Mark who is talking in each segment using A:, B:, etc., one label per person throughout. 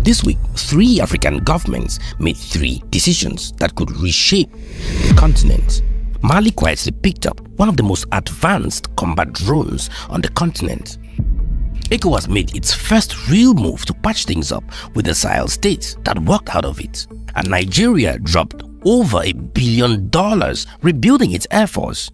A: This week, 3 African governments made 3 decisions that could reshape the continent. Mali quietly picked up one of the most advanced combat drones on the continent. ECOWAS made its first real move to patch things up with the Sahel states that worked out of it. And Nigeria dropped over $1 billion rebuilding its air force.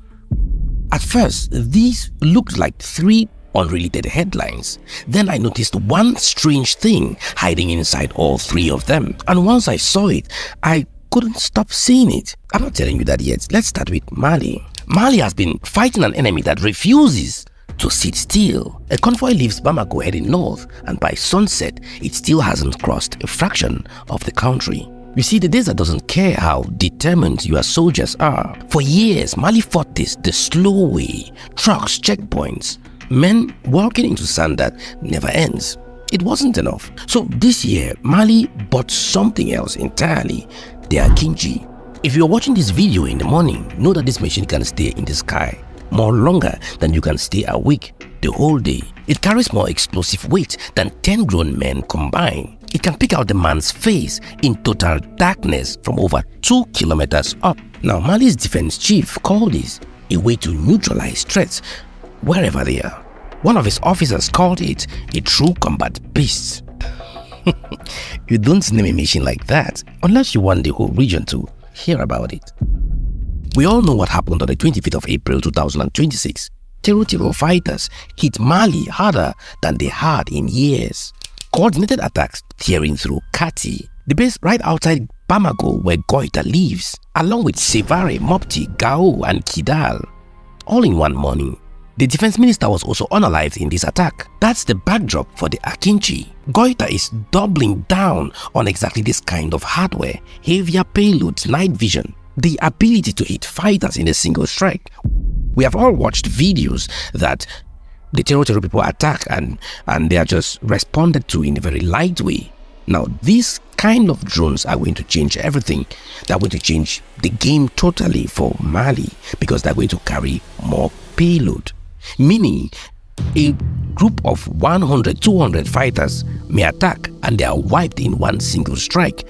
A: At first, these looked like 3 unrelated headlines. Then I noticed one strange thing hiding inside all 3 of them. And once I saw it, I couldn't stop seeing it. I'm not telling you that yet. Let's start with Mali. Mali has been fighting an enemy that refuses to sit still. A convoy leaves Bamako heading north, and by sunset, it still hasn't crossed a fraction of the country. You see, the desert doesn't care how determined your soldiers are. For years, Mali fought this the slow way. Trucks, checkpoints, men walking into sand that never ends. It wasn't enough. So this year, Mali bought something else entirely, their Akinci. If you're watching this video in the morning, know that this machine can stay in the sky more longer than you can stay awake the whole day. It carries more explosive weight than 10 grown men combined. It can pick out the man's face in total darkness from over 2 kilometers up. Now, Mali's defense chief called this a way to neutralize threats wherever they are. One of his officers called it a true combat beast. You don't name a machine like that unless you want the whole region to hear about it. We all know what happened on the 25th of April 2026. Terror fighters hit Mali harder than they had in years. Coordinated attacks tearing through Kati, the base right outside Bamako where Goita lives, along with Sevare, Mopti, Gao and Kidal, all in one morning. The defense minister was also unalived in this attack. That's the backdrop for the Akinci. Goita is doubling down on exactly this kind of hardware, heavier payloads, night vision, the ability to hit fighters in a single strike. We have all watched videos that the terror people attack and they are just responded to in a very light way. Now, these kind of drones are going to change everything. They're going to change the game totally for Mali because they're going to carry more payload. Meaning, a group of 100, 200 fighters may attack and they are wiped in one single strike.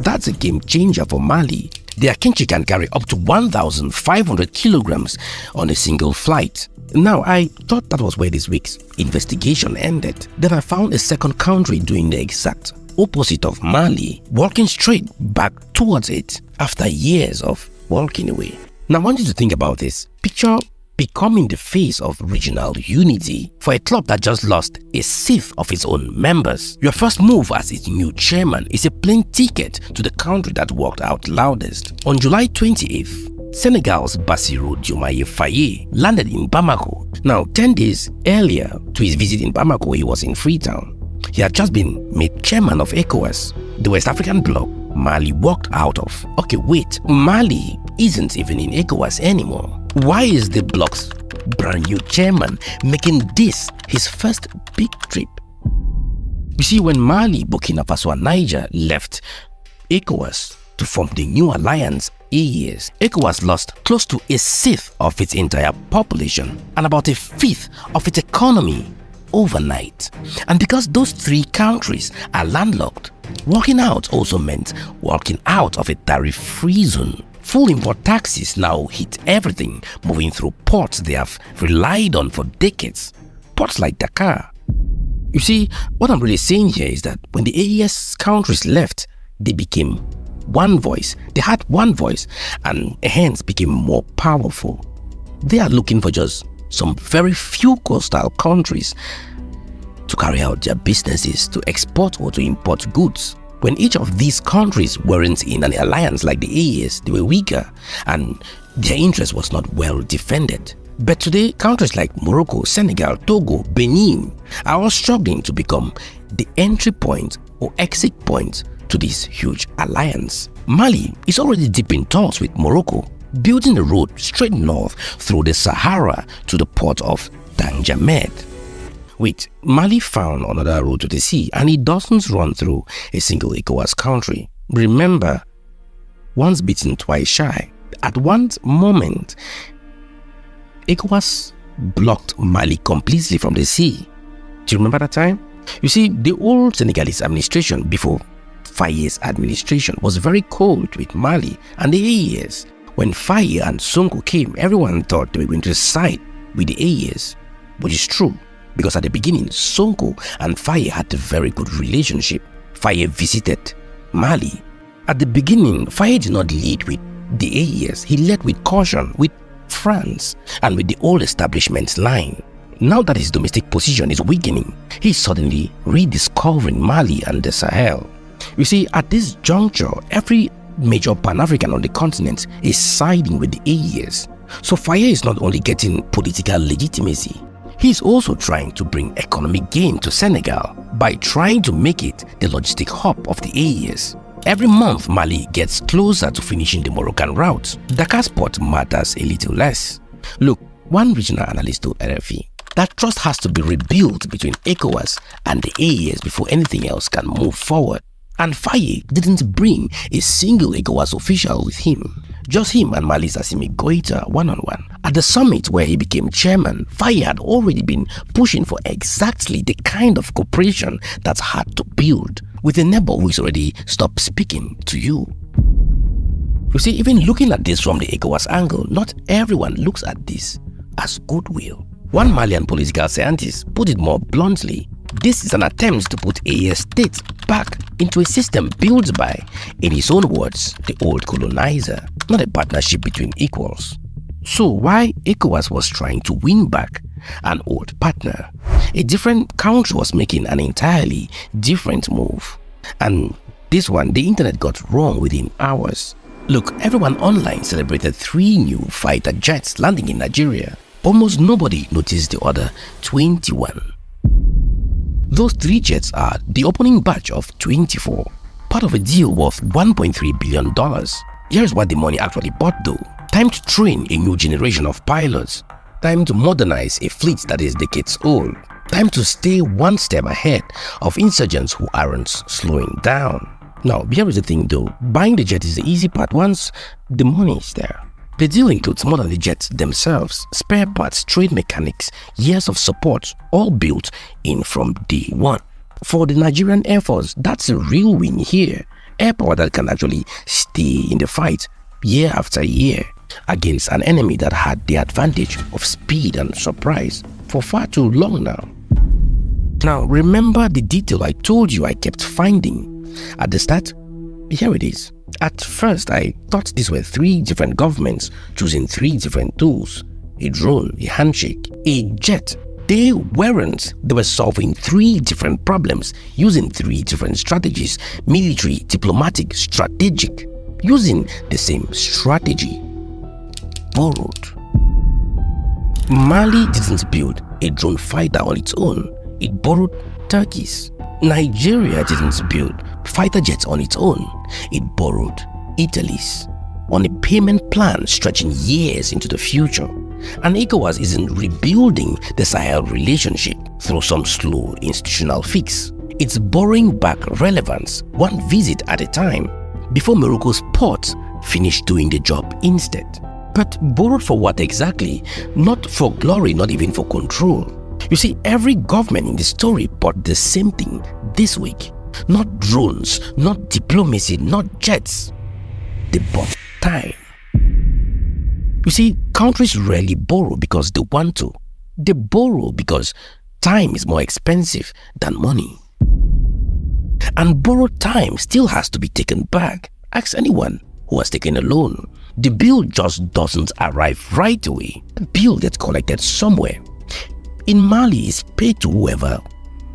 A: That's a game changer for Mali. The Akinci can carry up to 1,500 kilograms on a single flight. Now, I thought that was where this week's investigation ended. Then I found a second country doing the exact opposite of Mali, walking straight back towards it after years of walking away. Now, I want you to think about this. Picture becoming the face of regional unity for a club that just lost a sixth of its own members. Your first move as its new chairman is a plane ticket to the country that walked out loudest. On July 28th, Senegal's Bassirou Diomaye Faye landed in Bamako. Now, 10 days earlier to his visit in Bamako, he was in Freetown. He had just been made chairman of ECOWAS, the West African bloc Mali walked out of. Okay, wait, Mali isn't even in ECOWAS anymore. Why is the bloc's brand new chairman making this his first big trip? You see, when Mali, Burkina Faso and Niger left ECOWAS to form the new alliance AES, ECOWAS lost close to a sixth of its entire population and about a fifth of its economy overnight. And because those 3 countries are landlocked, walking out also meant walking out of a tariff-free zone. Full import taxes now hit everything moving through ports they have relied on for decades. Ports like Dakar. You see, what I'm really saying here is that when the AES countries left, they became one voice. They had one voice and hence became more powerful. They are looking for just some very few coastal countries to carry out their businesses, to export or to import goods. When each of these countries weren't in an alliance like the AES, they were weaker and their interest was not well defended. But today, countries like Morocco, Senegal, Togo, Benin are all struggling to become the entry point or exit point to this huge alliance. Mali is already deep in talks with Morocco, building a road straight north through the Sahara to the port of Tanjamed. Wait, Mali found another road to the sea and it doesn't run through a single ECOWAS country. Remember, once bitten, twice shy. At one moment, ECOWAS blocked Mali completely from the sea. Do you remember that time? You see, the old Senegalese administration before Faye's administration was very cold with Mali and the AES. When Faye and Sonko came, everyone thought they were going to side with the AES, which is true, because at the beginning, Sonko and Faye had a very good relationship. Faye visited Mali. At the beginning, Faye did not lead with the AES. He led with caution, with France, and with the old establishment line. Now that his domestic position is weakening, he's suddenly rediscovering Mali and the Sahel. You see, at this juncture, every major Pan-African on the continent is siding with the AES. So Faye is not only getting political legitimacy, he's also trying to bring economic gain to Senegal by trying to make it the logistic hub of the AES. Every month, Mali gets closer to finishing the Moroccan route. Dakar's port matters a little less. Look, one regional analyst told RFE that trust has to be rebuilt between ECOWAS and the AES before anything else can move forward. And Faye didn't bring a single ECOWAS official with him. Just him and Mali's Assimi Goïta one-on-one. At the summit where he became chairman, Faye had already been pushing for exactly the kind of cooperation that's hard to build with a neighbor who is already stopped speaking to you. You see, even looking at this from the ECOWAS angle, not everyone looks at this as goodwill. One Malian political scientist put it more bluntly: this is an attempt to put AES states back into a system built by, in his own words, the old colonizer, not a partnership between equals. So why ECOWAS was trying to win back an old partner, a different country was making an entirely different move. And this one, the internet got wrong within hours. Look, everyone online celebrated 3 new fighter jets landing in Nigeria. Almost nobody noticed the other 21. Those 3 jets are the opening batch of 24, part of a deal worth $1.3 billion. Here's what the money actually bought though. Time to train a new generation of pilots. Time to modernize a fleet that is decades old. Time to stay one step ahead of insurgents who aren't slowing down. Now, here is the thing though. Buying the jet is the easy part once the money is there. The deal includes more than the jets themselves, spare parts, trained mechanics, years of support, all built in from day one. For the Nigerian Air Force, that's a real win here. Air power that can actually stay in the fight year after year against an enemy that had the advantage of speed and surprise for far too long now. Now, remember the detail I told you I kept finding at the start? Here it is. At first, I thought these were 3 different governments choosing 3 different tools: a drone, a handshake, a jet. They weren't. They were solving 3 different problems using 3 different strategies: military, diplomatic, strategic, using the same strategy. Borrowed. Mali didn't build a drone fighter on its own. It borrowed Turkey's. Nigeria didn't build fighter jets on its own. It borrowed Italy's on a payment plan stretching years into the future. And ECOWAS isn't rebuilding the Sahel relationship through some slow institutional fix. It's borrowing back relevance one visit at a time before Morocco's port finish doing the job instead. But borrowed for what exactly? Not for glory, not even for control. You see, every government in the story bought the same thing this week. Not drones, not diplomacy, not jets. They bought time. You see, countries rarely borrow because they want to. They borrow because time is more expensive than money. And borrowed time still has to be taken back. Ask anyone who has taken a loan. The bill just doesn't arrive right away. The bill gets collected somewhere. In Mali, it's paid to whoever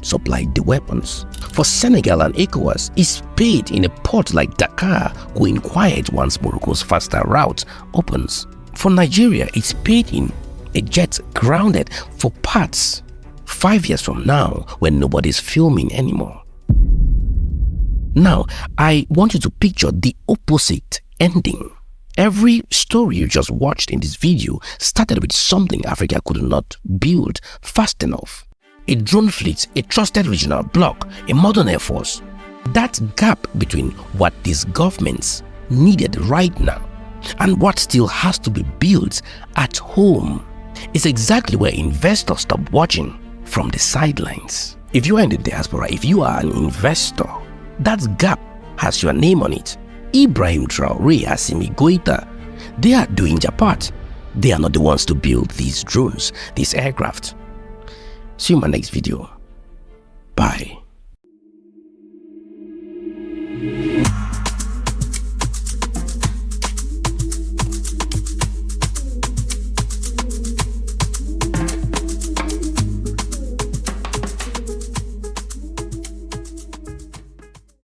A: supplied the weapons. For Senegal and ECOWAS, it's paid in a port like Dakar, going quiet once Morocco's faster route opens. For Nigeria, it's paid in a jet grounded for parts 5 years from now when nobody's filming anymore. Now, I want you to picture the opposite ending. Every story you just watched in this video started with something Africa could not build fast enough. A drone fleet, a trusted regional bloc, a modern air force. That gap between what these governments needed right now and what still has to be built at home is exactly where investors stop watching from the sidelines. If you are in the diaspora, if you are an investor, that gap has your name on it. Ibrahim Traore, Assimi Goita, they are doing their part. They are not the ones to build these drones, these aircraft. See you in my next video. Bye.